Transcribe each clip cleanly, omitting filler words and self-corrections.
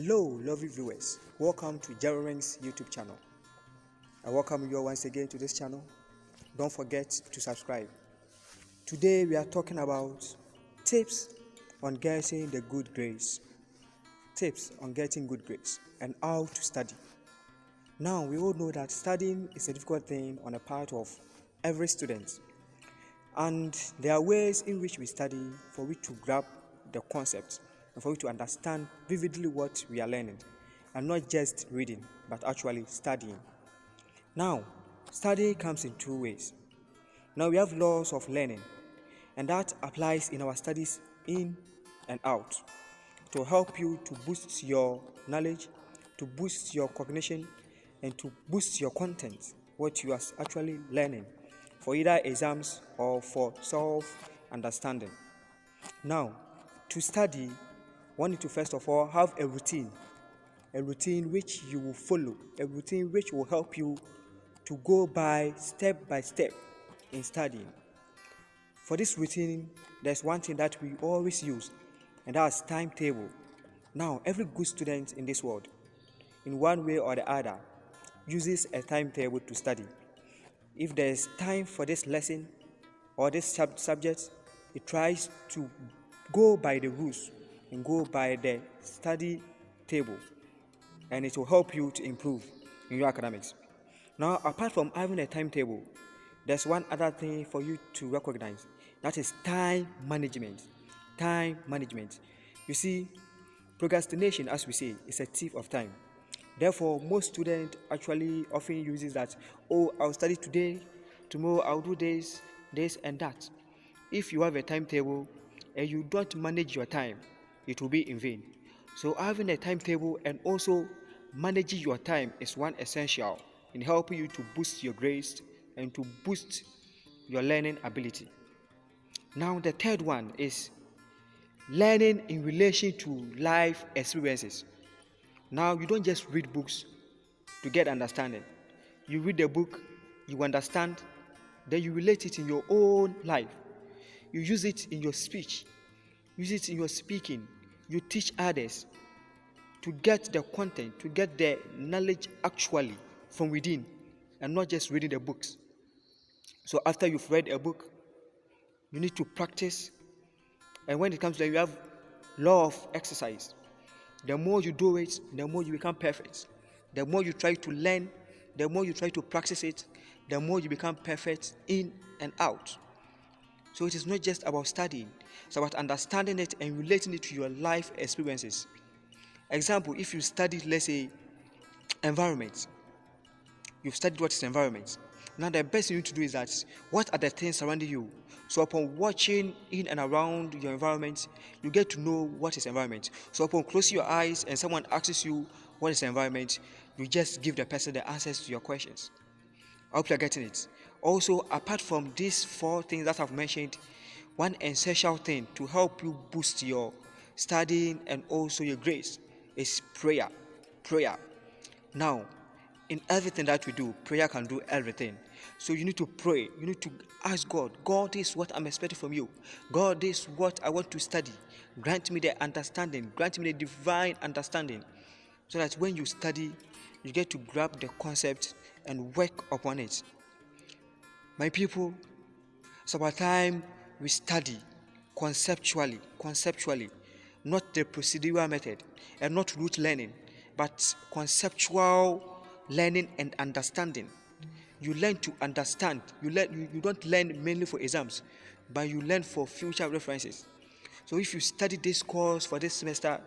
Hello, lovely viewers. Welcome to Jeremy's YouTube channel. I welcome you once again to this channel. Don't forget to subscribe. Today we are talking about tips on getting the good grades. Tips on getting good grades and how to study. Now, we all know that studying is a difficult thing on the part of every student. And there are ways in which we study for we to grab the concept and for you to understand vividly what we are learning, and not just reading but actually studying. Now, studying comes in two ways. Now we have laws of learning, and that applies in our studies in and out to help you to boost your knowledge, to boost your cognition, and to boost your content, what you are actually learning, for either exams or for self-understanding. Now, to study, one need to first of all have a routine which you will follow, a routine which will help you to go by step in studying. For this routine, there's one thing that we always use, and that's timetable. Now, every good student in this world, in one way or the other, uses a timetable to study. If there's time for this lesson or this subject, it tries to go by the rules and go by the study table, and it will help you to improve in your academics. Now, apart from having a timetable, there's one other thing for you to recognize. That is time management. Time management. You see, procrastination, as we say, is a thief of time. Therefore, most students actually often uses that, I'll study today, tomorrow I'll do this and that. If you have a timetable and you don't manage your time, it will be in vain. So having a timetable and also managing your time is one essential in helping you to boost your grades and to boost your learning ability. Now, the third one is learning in relation to life experiences. Now, you don't just read books to get understanding. You read the book, you understand, then you relate it in your own life. You use it in your speech, use it in your speaking. You teach others to get the content, to get the knowledge actually from within, and not just reading the books. So after you've read a book, you need to practice. And when it comes to that, you have law of exercise. The more you do it, the more you become perfect. The more you try to learn, the more you try to practice it, the more you become perfect in and out. So it is not just about studying, it's about understanding it and relating it to your life experiences. Example, if you studied, let's say, environment, you've studied what is environment. Now the best thing you need to do is that, what are the things surrounding you? So upon watching in and around your environment, you get to know what is environment. So upon closing your eyes and someone asks you what is environment, you just give the person the answers to your questions. I hope you are getting it. Also, apart from these four things that I've mentioned, one essential thing to help you boost your studying and also your grades is prayer. Prayer. Now, in everything that we do, prayer can do everything. So you need to pray. You need to ask God, God, this is what I'm expecting from you. God, this is what I want to study. Grant me the understanding. Grant me the divine understanding. So that when you study, you get to grab the concept and work upon it. My people, it's about time we study conceptually, not the procedural method and not rote learning, but conceptual learning and understanding. You learn to understand. You don't learn mainly for exams, but you learn for future references. So if you study this course for this semester,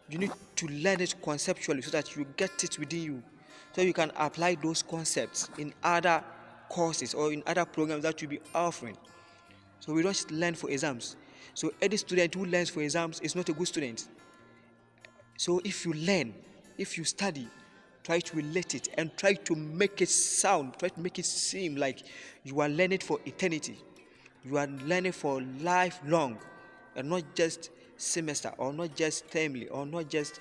you need to learn it conceptually so that you get it within you, so you can apply those concepts in other courses or in other programs that you'll be offering. So we don't learn for exams. So any student who learns for exams is not a good student. So if you learn, if you study, try to relate it and try to make it sound, try to make it seem like you are learning for eternity. You are learning for lifelong, and not just semester or not just termly or not just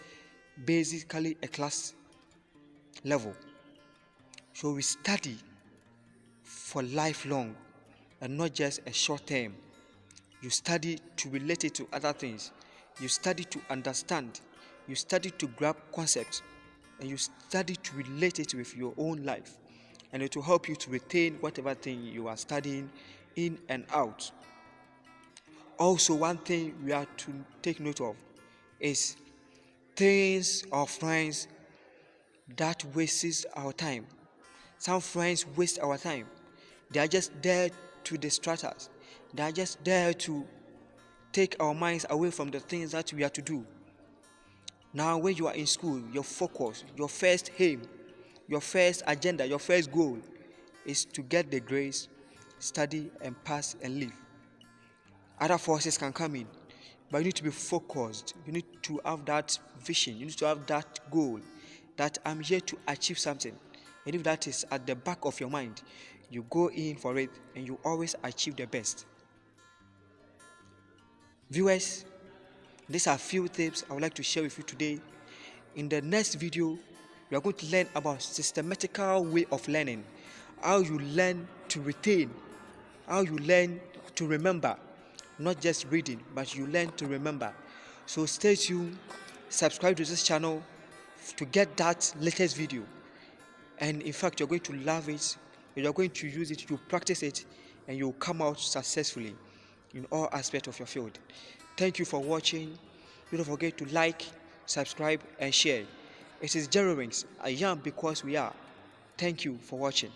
basically a class level. So we study for lifelong and not just a short term. You study to relate it to other things. You study to understand. you study to grab concepts, and you study to relate it with your own life, and it will help you to retain whatever thing you are studying in and out. Also, one thing we have to take note of is things or friends that wastes our time. Some friends waste our time. They are just there to distract us. They are just there to take our minds away from the things that we are to do. Now, when you are in school, your focus, your first aim, your first agenda, your first goal is to get the grades, study and pass and leave. Other forces can come in, but you need to be focused. You need to have that vision. You need to have that goal that I'm here to achieve something. And if that is at the back of your mind, you go in for it and you always achieve the best. Viewers, these are a few tips I would like to share with you today. In the next video, we are going to learn about systematical way of learning, how you learn to retain, how you learn to remember, not just reading, but you learn to remember. So stay tuned, subscribe to this channel to get that latest video. And in fact, you're going to love it, you're going to use it, you practice it, and you'll come out successfully in all aspects of your field. Thank you for watching. Don't forget to like, subscribe, and share. It is Jerry Wings. I am because we are. Thank you for watching.